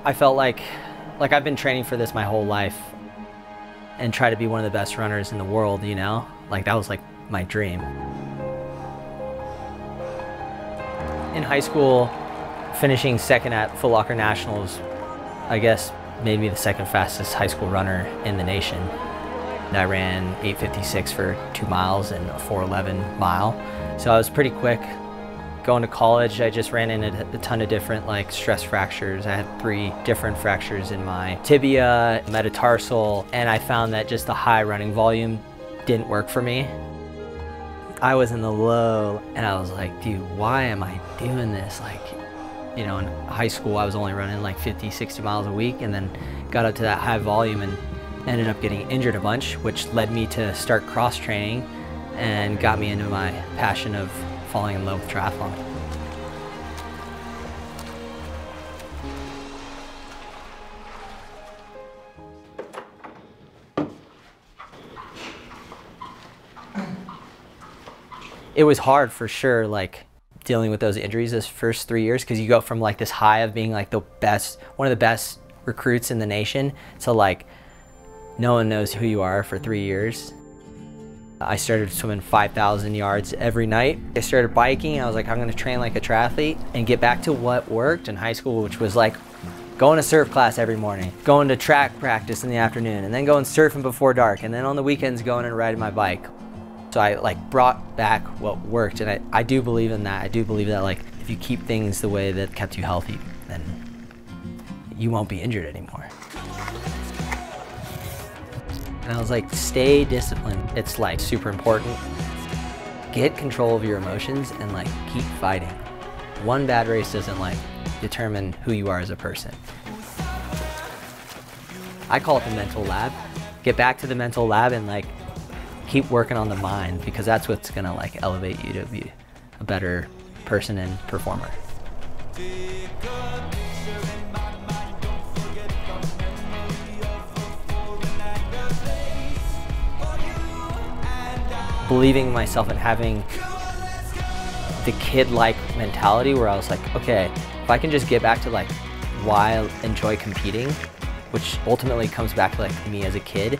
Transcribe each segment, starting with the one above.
I felt like I've been training for this my whole life and try to be one of the best runners in the world, you know? Like that was like my dream. In high school, finishing second at Foot Locker Nationals, I guess maybe the second fastest high school runner in the nation. I ran 8:56 for 2 miles and a 4:11 mile. So I was pretty quick. Going to college, I just ran into a ton of different like stress fractures. I had 3 different fractures in my tibia, metatarsal, and I found that just the high running volume didn't work for me. I was in the low and I was like, dude, why am I doing this? Like, you know, in high school, I was only running like 50, 60 miles a week, and then got up to that high volume and ended up getting injured a bunch, which led me to start cross training and got me into my passion of falling in love with triathlon. It was hard for sure, like dealing with those injuries those first 3 years, because you go from like this high of being like the best, one of the best recruits in the nation, to like no one knows who you are for 3 years. I started swimming 5,000 yards every night. I started biking. I was like, I'm gonna train like a triathlete and get back to what worked in high school, which was like going to surf class every morning, going to track practice in the afternoon, and then going surfing before dark, and then on the weekends going and riding my bike. So I like brought back what worked, and I do believe in that. I do believe that like if you keep things the way that kept you healthy, then you won't be injured anymore. And I was like, stay disciplined. It's like super important. Get control of your emotions and like keep fighting. One bad race doesn't like determine who you are as a person. I call it the mental lab. Get back to the mental lab and like keep working on the mind, because that's what's gonna like elevate you to be a better person and performer. Believing in myself and having the kid-like mentality where I was like, okay, if I can just get back to like why I enjoy competing, which ultimately comes back to like me as a kid,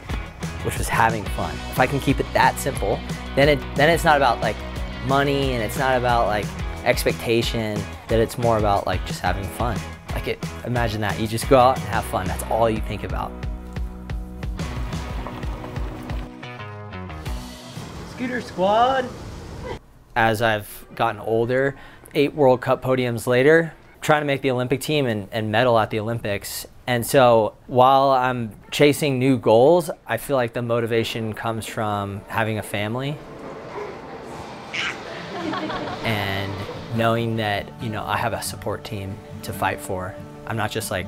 which was having fun. If I can keep it that simple, then it's not about like money, and it's not about like expectation, that it's more about like just having fun. Like imagine that, you just go out and have fun. That's all you think about. Scooter squad. As I've gotten older, 8 World Cup podiums later, trying to make the Olympic team and medal at the Olympics. And so while I'm chasing new goals, I feel like the motivation comes from having a family and knowing that, you know, I have a support team to fight for. I'm not just like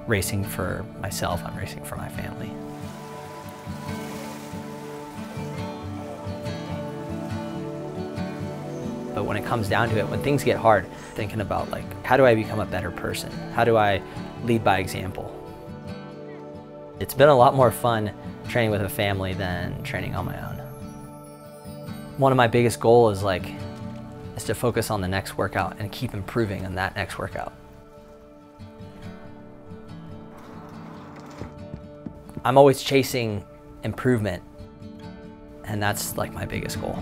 racing for myself, I'm racing for my family. But when it comes down to it, when things get hard, thinking about like, how do I become a better person? How do I lead by example? It's been a lot more fun training with a family than training on my own. One of my biggest goals is to focus on the next workout and keep improving on that next workout. I'm always chasing improvement, and that's like my biggest goal.